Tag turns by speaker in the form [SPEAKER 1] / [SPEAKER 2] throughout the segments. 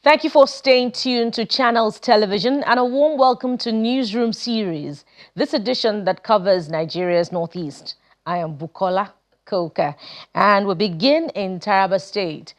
[SPEAKER 1] Thank you for staying tuned to Channels Television and a warm welcome to Newsroom series, this edition that covers Nigeria's Northeast. I am Bukola Koka and we begin in Taraba State.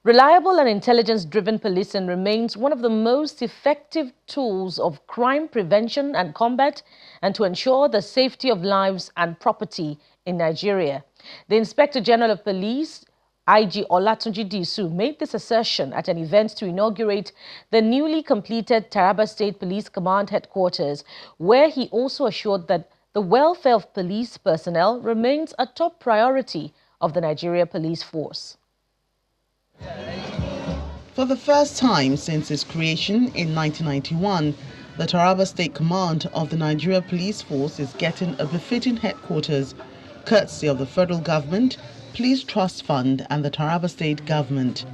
[SPEAKER 1] Reliable and intelligence-driven policing remains one of the most effective tools of crime prevention and combat and to ensure the safety of lives and property in Nigeria. The Inspector General of Police, IG Olatunji Disu, made this assertion at an event to inaugurate the newly completed Taraba State Police Command headquarters, where he also assured that the welfare of police personnel remains a top priority of the Nigeria Police Force.
[SPEAKER 2] For the first time since its creation in 1991, the Taraba State Command of the Nigeria Police Force is getting a befitting headquarters, courtesy of the federal government, Police Trust Fund and the Taraba State Government.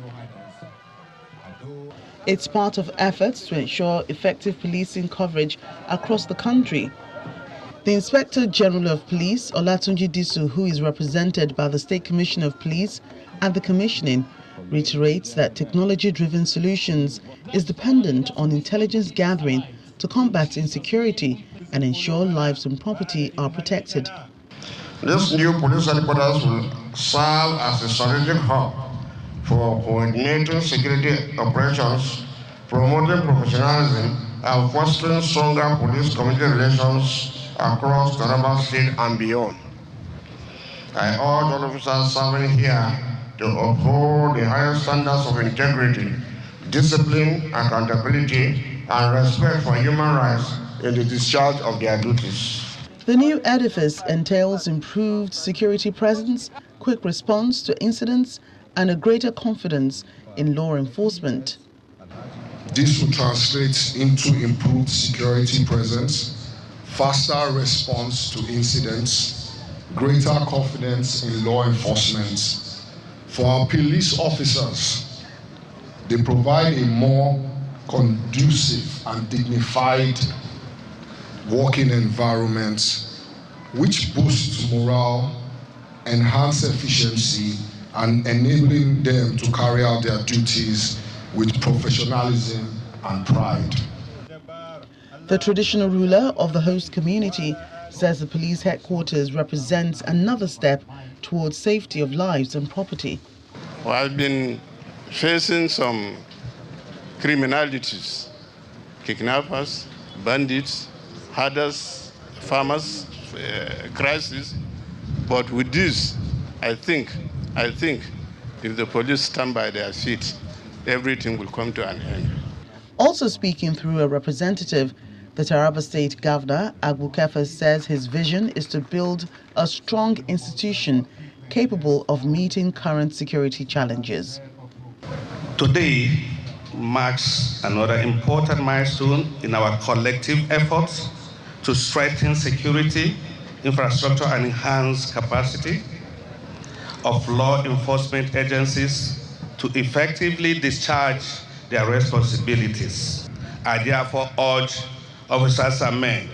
[SPEAKER 2] It's part of efforts to ensure effective policing coverage across the country. The Inspector General of Police, Olatunji Disu, who is represented by the State Commissioner of Police and the Commissioning, reiterates that technology-driven solutions is dependent on intelligence gathering to combat insecurity and ensure lives and property are protected.
[SPEAKER 3] This new police headquarters will serve as a strategic hub for coordinating security operations, promoting professionalism, and fostering stronger police-community relations across Taraba State and beyond. I urge all officers serving here to uphold the highest standards of integrity, discipline, accountability, and respect for human rights in the discharge of their duties.
[SPEAKER 2] The new edifice entails improved security presence, quick response to incidents, and a greater confidence in law enforcement.
[SPEAKER 4] This will translate into improved security presence, faster response to incidents, greater confidence in law enforcement. For our police officers, they provide a more conducive and dignified working environment which boosts morale, enhance efficiency, and enabling them to carry out their duties with professionalism and pride.
[SPEAKER 2] The traditional ruler of the host community says the police headquarters represents another step towards safety of lives and property.
[SPEAKER 5] Well, I've been facing some criminalities, kidnappers, bandits, herders, farmers, crisis. But with this, I think if the police stand by their feet, everything will come to an end.
[SPEAKER 2] Also speaking through a representative, the Taraba State Governor, Agri-Business, says his vision is to build a strong institution capable of meeting current security challenges.
[SPEAKER 6] Today marks another important milestone in our collective efforts to strengthen security, infrastructure, and enhance capacity of law enforcement agencies to effectively discharge their responsibilities. I therefore urge officers and men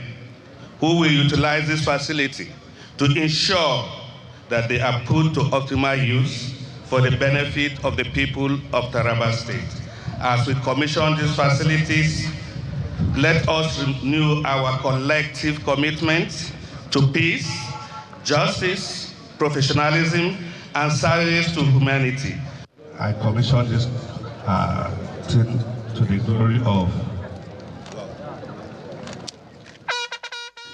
[SPEAKER 6] who will utilize this facility to ensure that they are put to optimal use for the benefit of the people of Taraba State. As we commission these facilities, let us renew our collective commitment to peace, justice, professionalism, and service to humanity.
[SPEAKER 7] I commission this to the glory of.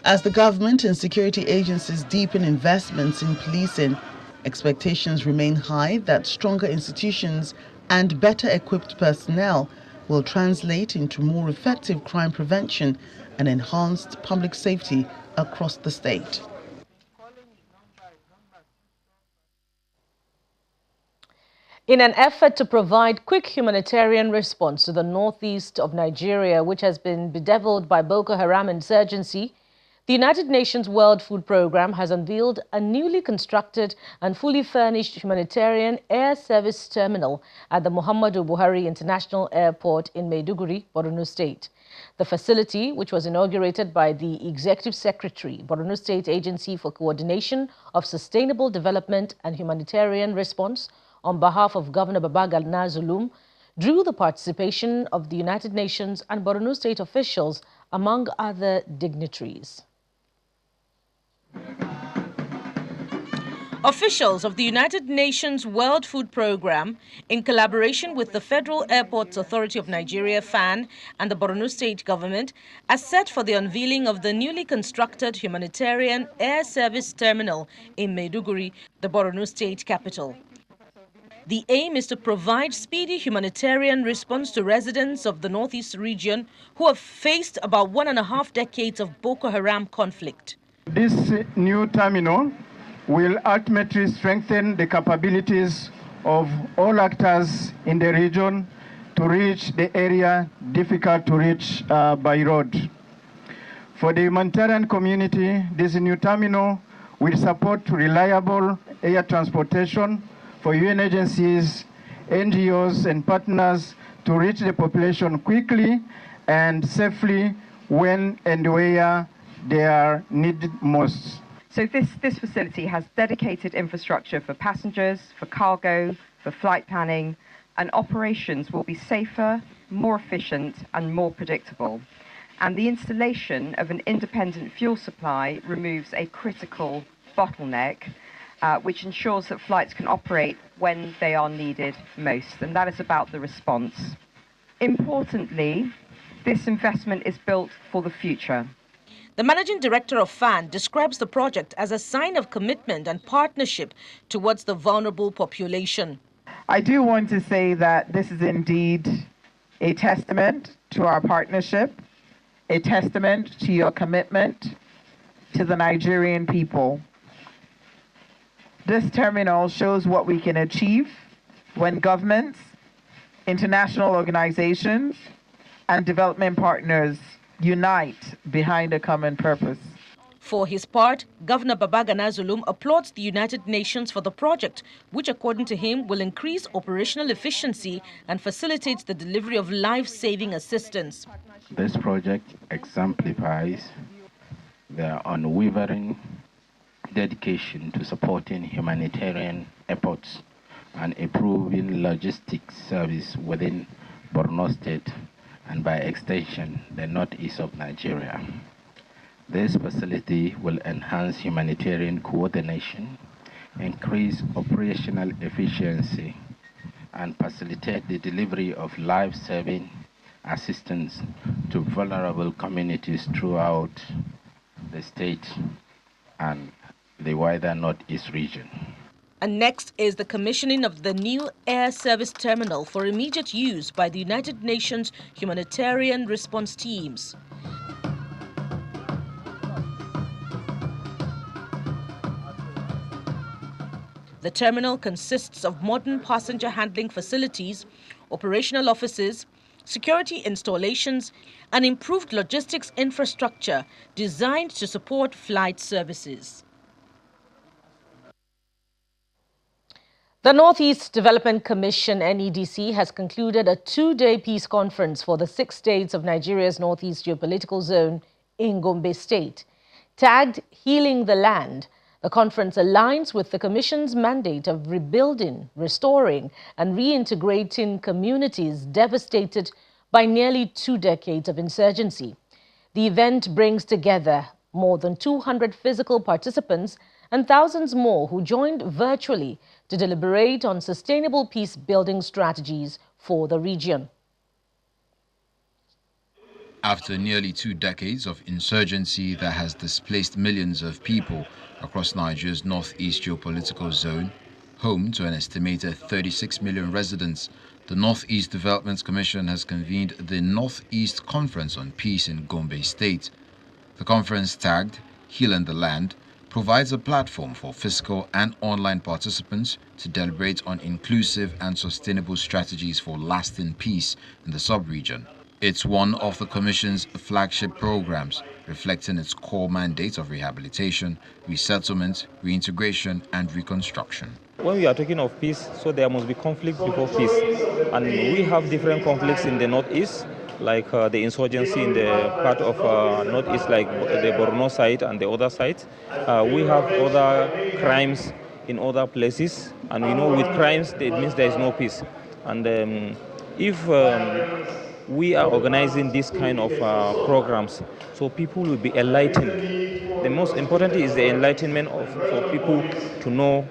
[SPEAKER 2] As the government and security agencies deepen investments in policing, expectations remain high that stronger institutions and better equipped personnel will translate into more effective crime prevention and enhanced public safety across the state.
[SPEAKER 1] In an effort to provide quick humanitarian response to the northeast of Nigeria, which has been bedeviled by Boko Haram insurgency, the United Nations World Food Programme has unveiled a newly constructed and fully furnished humanitarian air service terminal at the Muhammadu Buhari International Airport in Maiduguri, Borno State. The facility, which was inaugurated by the Executive Secretary, Borno State Agency for Coordination of Sustainable Development and Humanitarian Response, on behalf of Governor Babagana Zulum, drew the participation of the United Nations and Borno State officials, among other dignitaries. Officials of the United Nations World Food Programme, in collaboration with the Federal Airports Authority of Nigeria, FAN, and the Borno State government, are set for the unveiling of the newly constructed humanitarian air service terminal in Maiduguri, the Borno State capital. The aim is to provide speedy humanitarian response to residents of the Northeast region who have faced about 1.5 decades of Boko Haram conflict.
[SPEAKER 8] This new terminal will ultimately strengthen the capabilities of all actors in the region to reach the area difficult to reach by road. For the humanitarian community, this new terminal will support reliable air transportation for UN agencies, NGOs, and partners to reach the population quickly and safely when and where they are needed most.
[SPEAKER 9] So this facility has dedicated infrastructure for passengers, for cargo, for flight planning, and operations will be safer, more efficient, and more predictable. And the installation of an independent fuel supply removes a critical bottleneck, which ensures that flights can operate when they are needed most, and that is about the response. Importantly, this investment is built for the future.
[SPEAKER 1] The managing director of FAN describes the project as a sign of commitment and partnership towards the vulnerable population.
[SPEAKER 10] I do want to say that this is indeed a testament to our partnership, a testament to your commitment to the Nigerian people. This terminal shows what we can achieve when governments, international organizations, and development partners unite behind a common purpose.
[SPEAKER 1] For his part, Governor Babagana Zulum applauds the United Nations for the project, which according to him will increase operational efficiency and facilitate the delivery of life-saving assistance.
[SPEAKER 11] This project exemplifies their unwavering dedication to supporting humanitarian efforts and improving logistics service within Borno State and by extension the northeast of Nigeria. This facility will enhance humanitarian coordination, increase operational efficiency, and facilitate the delivery of life-saving assistance to vulnerable communities throughout the state and the wider northeast region.
[SPEAKER 1] And next is the commissioning of the new air service terminal for immediate use by the United Nations humanitarian response teams. The terminal consists of modern passenger handling facilities, operational offices, security installations, and improved logistics infrastructure designed to support flight services. The Northeast Development Commission, NEDC, has concluded a 2-day peace conference for the 6 states of Nigeria's Northeast geopolitical zone in Gombe State. Tagged Healing the Land, the conference aligns with the Commission's mandate of rebuilding, restoring, and reintegrating communities devastated by nearly 2 decades of insurgency. The event brings together more than 200 physical participants and thousands more who joined virtually to deliberate on sustainable peace-building strategies for the region.
[SPEAKER 12] After nearly 2 decades of insurgency that has displaced millions of people across Nigeria's northeast geopolitical zone, home to an estimated 36 million residents, the Northeast Development Commission has convened the Northeast Conference on Peace in Gombe State. The conference, tagged Healing the Land, provides a platform for physical and online participants to deliberate on inclusive and sustainable strategies for lasting peace in the sub-region. It's one of the Commission's flagship programs, reflecting its core mandate of rehabilitation, resettlement, reintegration, and reconstruction.
[SPEAKER 13] When we are talking of peace, so there must be conflict before peace. And we have different conflicts in the northeast, like the insurgency in the part of northeast, like the Borno side and the other side. We have other crimes in other places, and we know with crimes it means there is no peace. And if we are organizing this kind of programs, so people will be enlightened. The most important is the enlightenment for people to know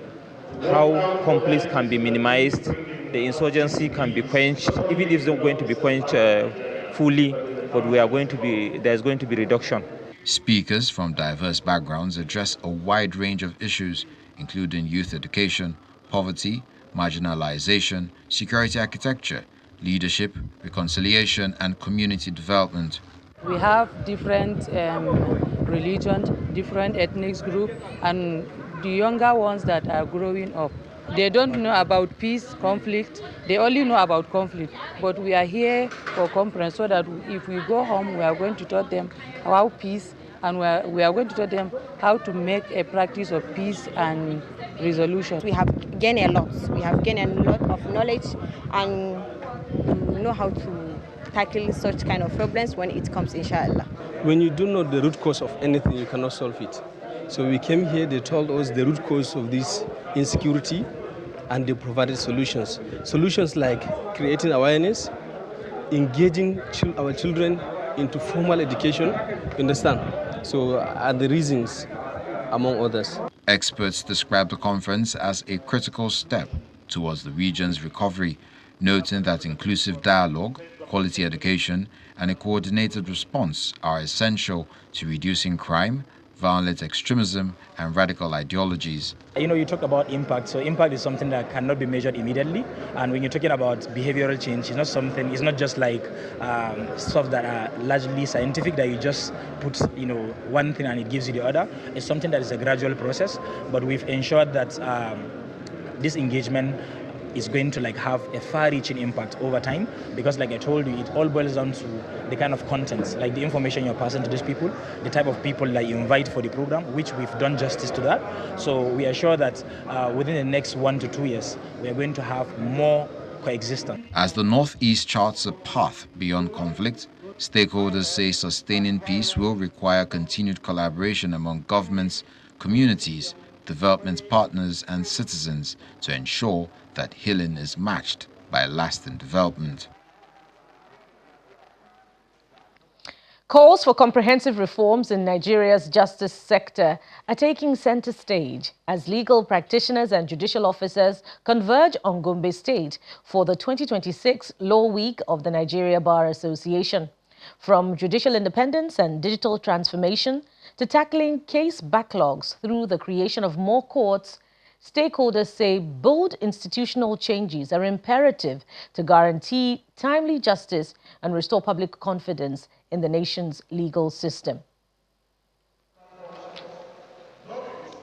[SPEAKER 13] how conflicts can be minimized, the insurgency can be quenched, even if it's not going to be quenched fully, but there's going to be reduction.
[SPEAKER 12] Speakers from diverse backgrounds address a wide range of issues, including youth education, poverty, marginalization, security architecture, leadership, reconciliation, and community development.
[SPEAKER 14] We have different religions, different ethnic groups, and the younger ones that are growing up, they don't know about peace, conflict. They only know about conflict. But we are here for conference so that if we go home, we are going to taught them about peace, and we are going to taught them how to make a practice of peace and resolution.
[SPEAKER 15] We have gained a lot. We have gained a lot of knowledge and know how to tackle such kind of problems when it comes, inshallah.
[SPEAKER 16] When you don't know the root cause of anything, you cannot solve it. So we came here, they told us the root cause of this insecurity, and they provided solutions. Solutions like creating awareness, engaging our children into formal education, you understand? So are the reasons, among others.
[SPEAKER 12] Experts describe the conference as a critical step towards the region's recovery, noting that inclusive dialogue, quality education, and a coordinated response are essential to reducing crime, violent extremism, and radical ideologies.
[SPEAKER 17] You talk about impact. So impact is something that cannot be measured immediately. And when you're talking about behavioral change, it's not just like stuff that are largely scientific that you just put, one thing and it gives you the other. It's something that is a gradual process. But we've ensured that this engagement is going to have a far-reaching impact over time, because like I told you, it all boils down to the kind of contents, like the information you're passing to these people, the type of people that you invite for the program, which we've done justice to that. So we are sure that within the next 1 to 2 years, we are going to have more coexistence.
[SPEAKER 12] As the Northeast charts a path beyond conflict, stakeholders say sustaining peace will require continued collaboration among governments, communities, development partners, and citizens to ensure that healing is matched by lasting development.
[SPEAKER 1] Calls for comprehensive reforms in Nigeria's justice sector are taking center stage as legal practitioners and judicial officers converge on Gombe State for the 2026 Law Week of the Nigeria Bar Association. From judicial independence and digital transformation to tackling case backlogs through the creation of more courts, stakeholders say bold institutional changes are imperative to guarantee timely justice and restore public confidence in the nation's legal system.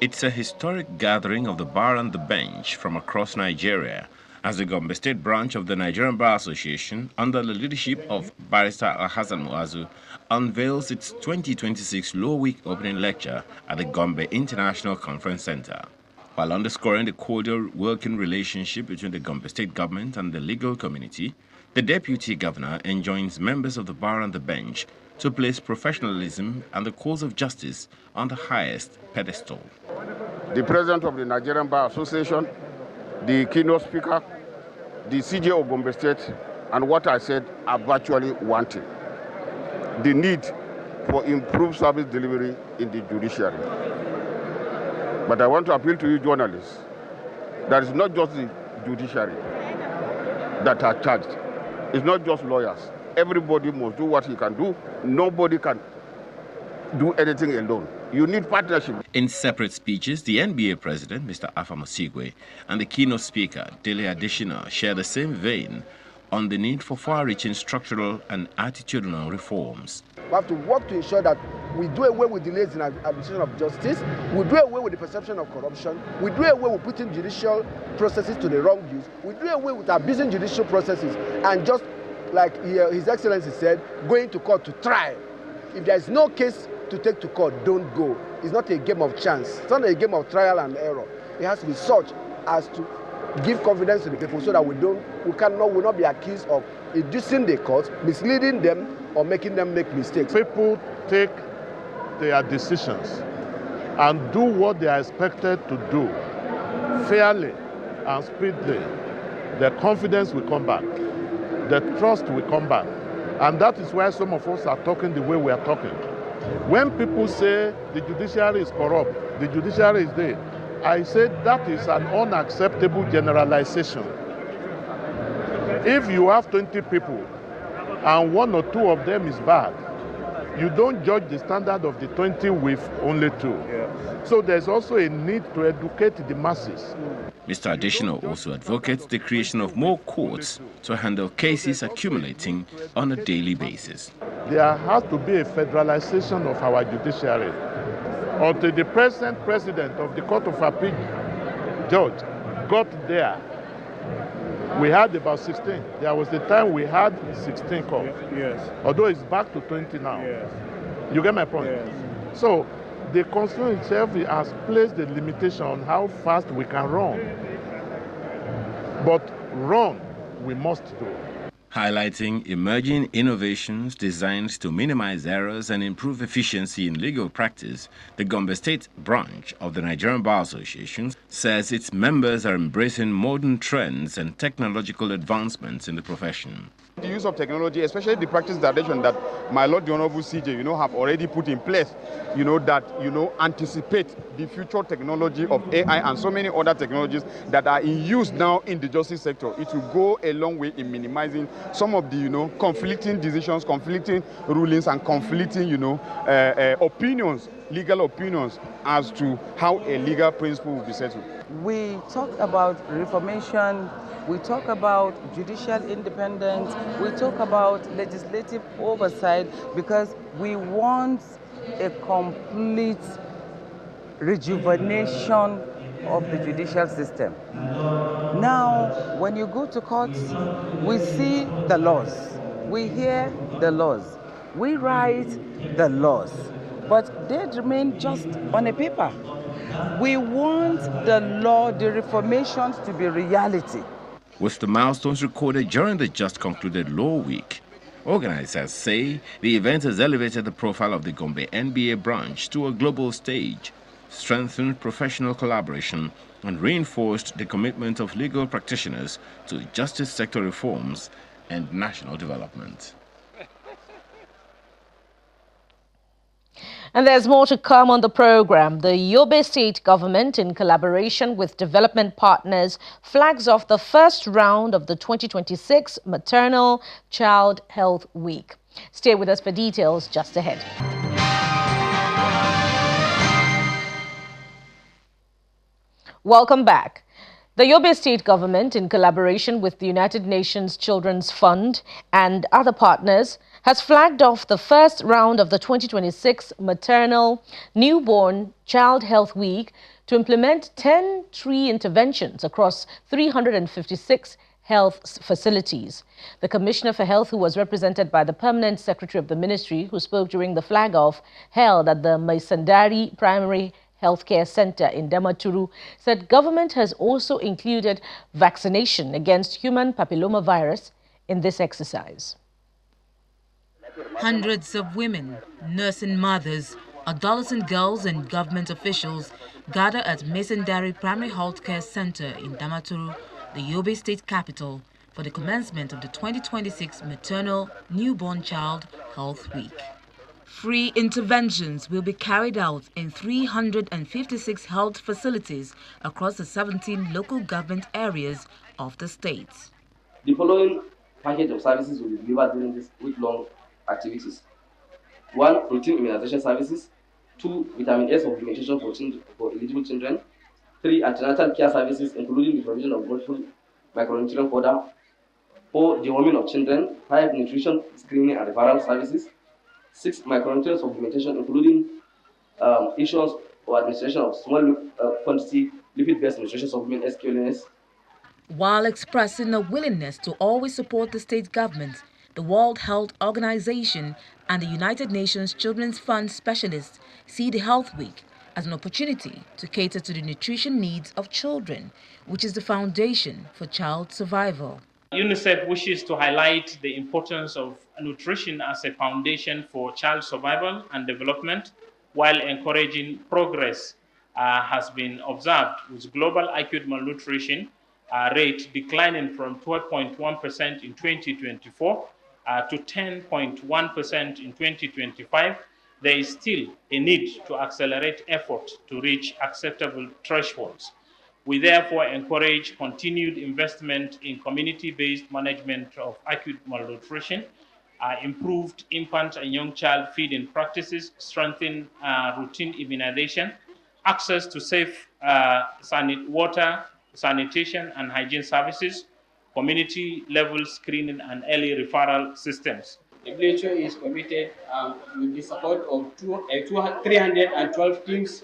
[SPEAKER 18] It's a historic gathering of the bar and the bench from across Nigeria as the Gombe State branch of the Nigerian Bar Association, under the leadership of Barrister Al-Hassan Muazu, unveils its 2026 Law Week opening lecture at the Gombe International Conference Center. While underscoring the cordial working relationship between the Gombe State government and the legal community, the Deputy Governor enjoins members of the bar and the bench to place professionalism and the cause of justice on the highest pedestal.
[SPEAKER 19] The President of the Nigerian Bar Association, the keynote speaker, the CJ of Gombe State, and what I said are virtually one thing: the need for improved service delivery in the judiciary. But I want to appeal to you journalists that it's not just the judiciary that are charged. It's not just lawyers. Everybody must do what he can do. Nobody can do anything alone. You need partnership.
[SPEAKER 18] In separate speeches, the NBA president, Mr. Afamosigwe, and the keynote speaker, Dele Adeshina, share the same vein on the need for far-reaching structural and attitudinal reforms.
[SPEAKER 20] We have to work to ensure that we do away with delays in administration of justice, we do away with the perception of corruption, we do away with putting judicial processes to the wrong use, we do away with abusing judicial processes, and just like His Excellency said, going to court to try. If there is no case to take to court, don't go. It's not a game of chance. It's not a game of trial and error. It has to be such as to give confidence to the people so that we will not be accused of inducing the court, misleading them, or making them make mistakes.
[SPEAKER 21] People take their decisions and do what they are expected to do fairly and speedily. Their confidence will come back. the trust will come back. And that is why some of us are talking the way we are talking. When people say the judiciary is corrupt, the judiciary is there, I say that is an unacceptable generalization. If you have 20 people and 1 or 2 of them is bad, you don't judge the standard of the 20 with only 2. So there's also a need to educate the masses.
[SPEAKER 18] Mr. Additional also advocates the creation of more courts to handle cases accumulating on a daily basis.
[SPEAKER 21] There has to be a federalization of our judiciary. Until the present president of the Court of Appeal, Judge, got there, we had about 16. There was the time we had 16 courts. Yes. Although it's back to 20 now. Yes. You get my point? Yes. So the Constitution itself has placed the limitation on how fast we can run. But run, we must do.
[SPEAKER 18] Highlighting emerging innovations designed to minimize errors and improve efficiency in legal practice, the Gombe State branch of the Nigerian Bar Association says its members are embracing modern trends and technological advancements in the profession.
[SPEAKER 3] The use of technology, especially the practice direction that my Lord the Honorable CJ, have already put in place, that, anticipate the future technology of AI and so many other technologies that are in use now in the justice sector. It will go a long way in minimizing some of the, conflicting decisions, conflicting rulings, and conflicting, opinions, legal opinions as to how a legal principle will be settled.
[SPEAKER 22] We talk about reformation. We talk about judicial independence, we talk about legislative oversight, because we want a complete rejuvenation of the judicial system. Now, when you go to courts, we see the laws, we hear the laws, we write the laws, but they remain just on a paper. We want the law, the reformations to be reality.
[SPEAKER 18] With the milestones recorded during the just concluded Law Week, organizers say the event has elevated the profile of the Gombe NBA branch to a global stage, strengthened professional collaboration, and reinforced the commitment of legal practitioners to justice sector reforms and national development.
[SPEAKER 1] And there's more to come on the program. The Yobe State government, in collaboration with development partners, flags off the first round of the 2026 Maternal Child Health Week. Stay with us for details just ahead. Welcome back. The Yobe State government, in collaboration with the United Nations Children's Fund and other partners, has flagged off the first round of the 2026 Maternal Newborn Child Health Week to implement 10 tree interventions across 356 health facilities. The Commissioner for Health, who was represented by the Permanent Secretary of the Ministry, who spoke during the flag-off held at the Maisandari Primary Healthcare Center in Damaturu, said government has also included vaccination against human papillomavirus in this exercise.
[SPEAKER 23] Hundreds of women, nursing mothers, adolescent girls and government officials gather at Maisandari Primary Healthcare Center in Damaturu, the Yobe State capital, for the commencement of the 2026 Maternal Newborn Child Health Week. Free interventions will be carried out in 356 health facilities across the 17 local government areas of the state.
[SPEAKER 24] The following package of services will be delivered during these week-long activities. 1. Routine immunization services. 2. Vitamin A supplementation for eligible children. 3. Antenatal care services, including the provision of grateful micronutrient powder. 4. Deworming of children. 5. Nutrition screening and referral services. 6. Micronutrient supplementation, including issuance or administration of small quantity lipid-based nutrition supplement (SQLNS).
[SPEAKER 23] While expressing a willingness to always support the state government, the World Health Organization and the United Nations Children's Fund specialists see the Health Week as an opportunity to cater to the nutrition needs of children, which is the foundation for child survival.
[SPEAKER 25] UNICEF wishes to highlight the importance of nutrition as a foundation for child survival and development, while encouraging progress has been observed with global acute malnutrition rate declining from 12.1% in 2024 to 10.1% in 2025, there is still a need to accelerate effort to reach acceptable thresholds. We therefore encourage continued investment in community-based management of acute malnutrition, improved infant and young child feeding practices, strengthen routine immunization, access to safe water, sanitation and hygiene services, community-level screening and early referral systems.
[SPEAKER 2] The WHO is committed with the support of 312 teams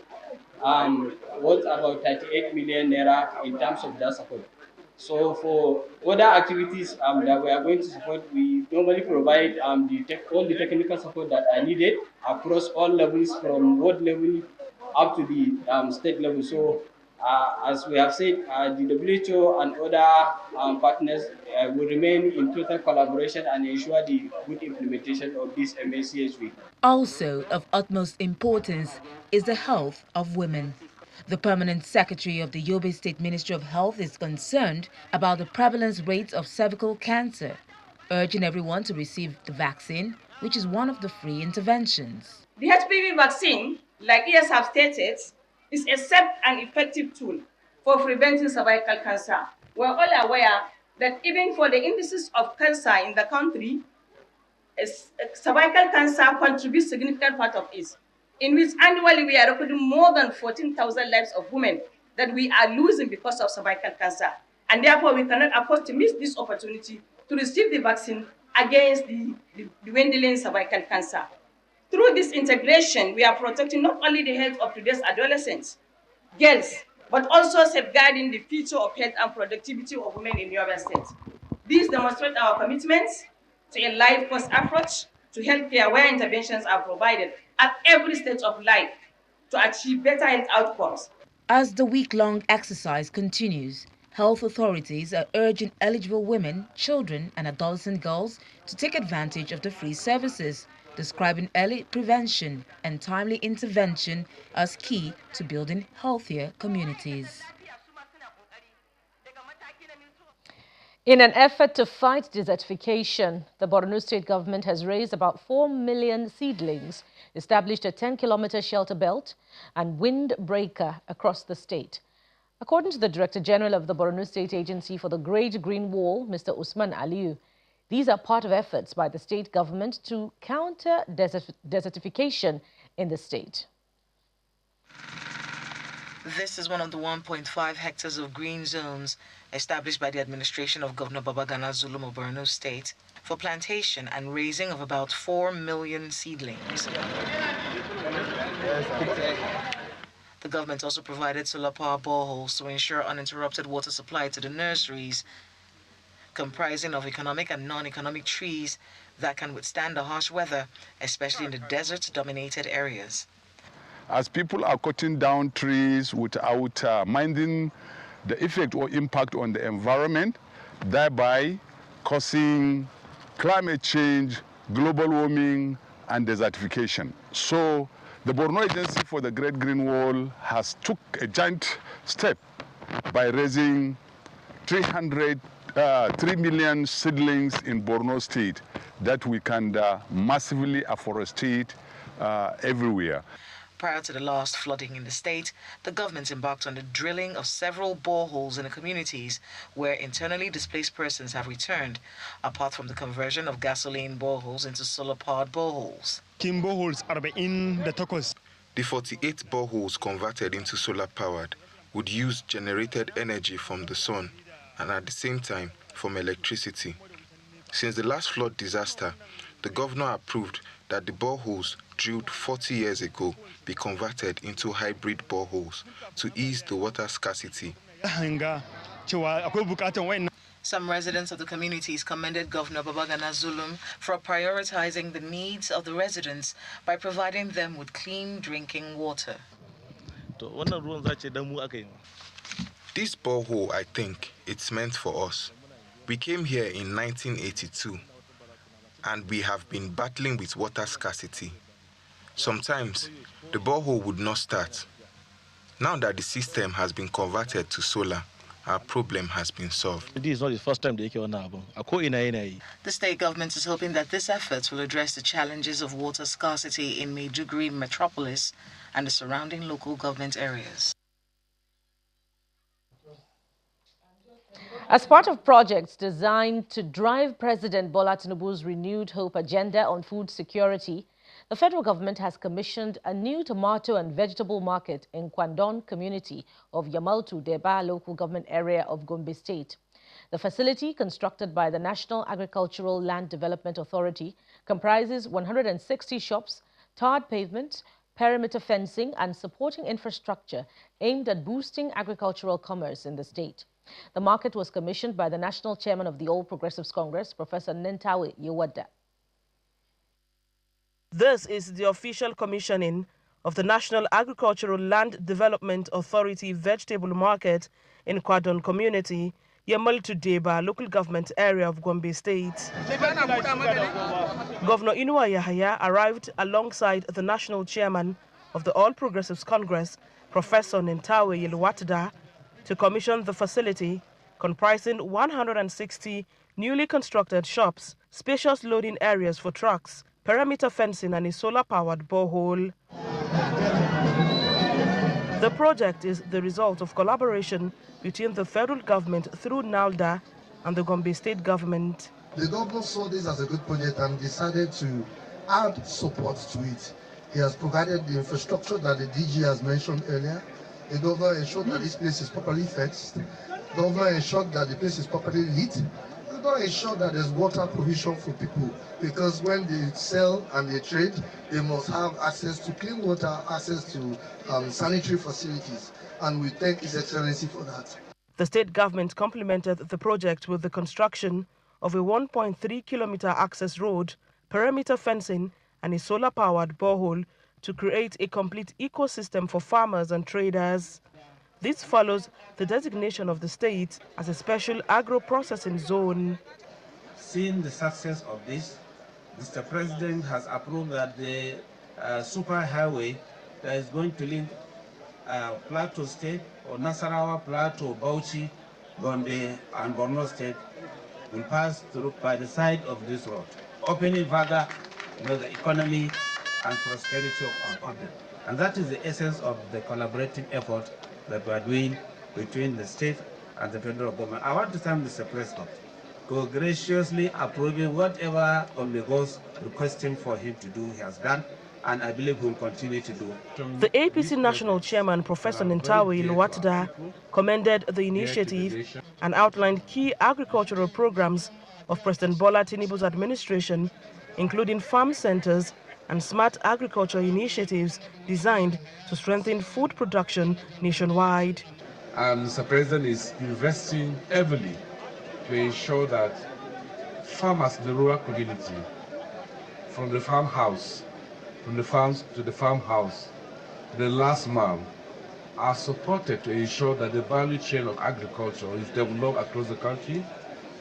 [SPEAKER 2] worth about 38 million naira in terms of that support. So for other activities that we are going to support, we normally provide all the technical support that are needed across all levels, from ward level up to the state level. So as we have said, the WHO and other partners will remain in total collaboration and ensure the good implementation of this MACHV.
[SPEAKER 23] Also of utmost importance is the health of women. The permanent secretary of the Yobe State Ministry of Health is concerned about the prevalence rates of cervical cancer, urging everyone to receive the vaccine, which is one of the free interventions.
[SPEAKER 4] The HPV vaccine, like ES have stated, is a safe and effective tool for preventing cervical cancer. We're all aware that even for the indices of cancer in the country, cervical cancer contributes a significant part of it, in which annually we are recording more than 14,000 lives of women that we are losing because of cervical cancer. And therefore, we cannot afford to miss this opportunity to receive the vaccine against the dwindling cervical cancer. Through this integration, we are protecting not only the health of today's adolescents, girls, but also safeguarding the future of health and productivity of women in Yobe State. This demonstrates our commitment to a life-first approach to healthcare where interventions are provided at every stage of life to achieve better health outcomes.
[SPEAKER 23] As the week-long exercise continues, health authorities are urging eligible women, children and adolescent girls to take advantage of the free services, describing early prevention and timely intervention as key to building healthier communities.
[SPEAKER 1] In an effort to fight desertification, the Borno State government has raised about 4 million seedlings, established a 10-kilometer shelter belt and windbreaker across the state. According to the Director General of the Borno State Agency for the Great Green Wall, Mr. Usman Aliyu, these are part of efforts by the state government to counter desertification in the state.
[SPEAKER 5] This is one of the 1.5 hectares of green zones established by the administration of Governor Babagana Zulum of Borno State for plantation and raising of about 4 million seedlings. The government also provided solar power boreholes to ensure uninterrupted water supply to the nurseries, comprising of economic and non-economic trees that can withstand the harsh weather, especially in the desert-dominated areas.
[SPEAKER 3] As people are cutting down trees without minding the effect or impact on the environment, thereby causing climate change, global warming, and desertification. So the Borno Agency for the Great Green Wall has took a giant step by raising 3 million seedlings in Borno State that we can massively afforestate everywhere.
[SPEAKER 5] Prior to the last flooding in the state, the government embarked on the drilling of several boreholes in the communities where internally displaced persons have returned, apart from the conversion of gasoline boreholes into solar-powered boreholes.
[SPEAKER 6] The 48 boreholes converted into solar-powered would use generated energy from the sun and at the same time from electricity. Since the last flood disaster, the governor approved that the boreholes drilled 40 years ago be converted into hybrid boreholes to ease the water scarcity.
[SPEAKER 5] Some residents of the communities commended Governor Babagana Zulum for prioritizing the needs of the residents by providing them with clean drinking water.
[SPEAKER 6] This borehole, I think, it's meant for us. We came here in 1982 and we have been battling with water scarcity. Sometimes the borehole would not start. Now that the system has been converted to solar, our problem has been solved.
[SPEAKER 7] This is not the first time they came on now.
[SPEAKER 5] The state government is hoping that this effort will address the challenges of water scarcity in Maiduguri metropolis and the surrounding local government areas.
[SPEAKER 1] As part of projects designed to drive President Bola Tinubu's renewed hope agenda on food security, the federal government has commissioned a new tomato and vegetable market in Kwandon community of Yamaltu Deba local government area of Gombe State. The facility, constructed by the National Agricultural Land Development Authority, comprises 160 shops, tarred pavement, perimeter fencing and supporting infrastructure aimed at boosting agricultural commerce in the state. The market was commissioned by the National Chairman of the All Progressives Congress, Professor Nentawe Yewada.
[SPEAKER 8] This is the official commissioning of the National Agricultural Land Development Authority vegetable market in Kwadon Community, Yamaltu Deba local government area of Gombe State. Governor Inuwa Yahaya arrived alongside the National Chairman of the All Progressives Congress, Professor Nentawe Yewada, to commission the facility, comprising 160 newly constructed shops, spacious loading areas for trucks, perimeter fencing and a solar-powered borehole. The project is the result of collaboration between the federal government through NALDA and the Gombe state government.
[SPEAKER 9] The governor saw this as a good project and decided to add support to it. He has provided the infrastructure that the DG has mentioned earlier. The governor ensured that this place is properly fenced. The governor ensured that the place is properly lit. The governor ensured that there's water provision for people, because when they sell and they trade, they must have access to clean water, access to sanitary facilities. And we thank His Excellency for that.
[SPEAKER 8] The state government complemented the project with the construction of a 1.3-kilometer access road, perimeter fencing, and a solar-powered borehole to create a complete ecosystem for farmers and traders. This follows the designation of the state as a special agro-processing zone.
[SPEAKER 10] Seeing the success of this, Mr. President has approved that the superhighway that is going to link Plateau State or Nasarawa, Plateau, Bauchi, Gombe, and Borno State will pass through by the side of this road, opening further the economy and prosperity of our country. And that is the essence of the collaborative effort that we are doing between the state and the federal government. I want to thank Mr. President for graciously approving whatever Omnigos requesting for him to do, he has done, and I believe he will continue to do.
[SPEAKER 8] The APC National Chairman, Professor Nentawe Yewada, commended the initiative and outlined key agricultural programs of President Bola Tinubu's administration, including farm centers and smart agriculture initiatives designed to strengthen food production nationwide.
[SPEAKER 11] And Mr. President is investing heavily to ensure that farmers in the rural community, from the farmhouse, from the farms to the farmhouse, the last mile, are supported to ensure that the value chain of agriculture is developed across the country,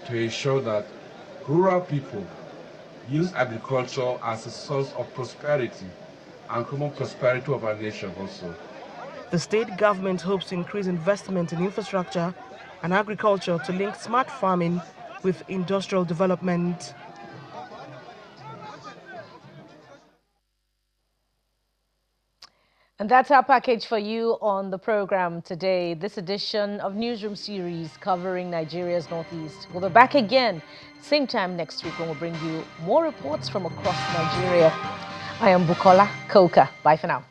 [SPEAKER 11] to ensure that rural people use agriculture as a source of prosperity and common prosperity of our nation also.
[SPEAKER 8] The state government hopes to increase investment in infrastructure and agriculture to link smart farming with industrial development.
[SPEAKER 1] And that's our package for you on the program today. This edition of Newsroom series covering Nigeria's Northeast. We'll be back again same time next week when we'll bring you more reports from across Nigeria. I am Bukola Koka. Bye for now.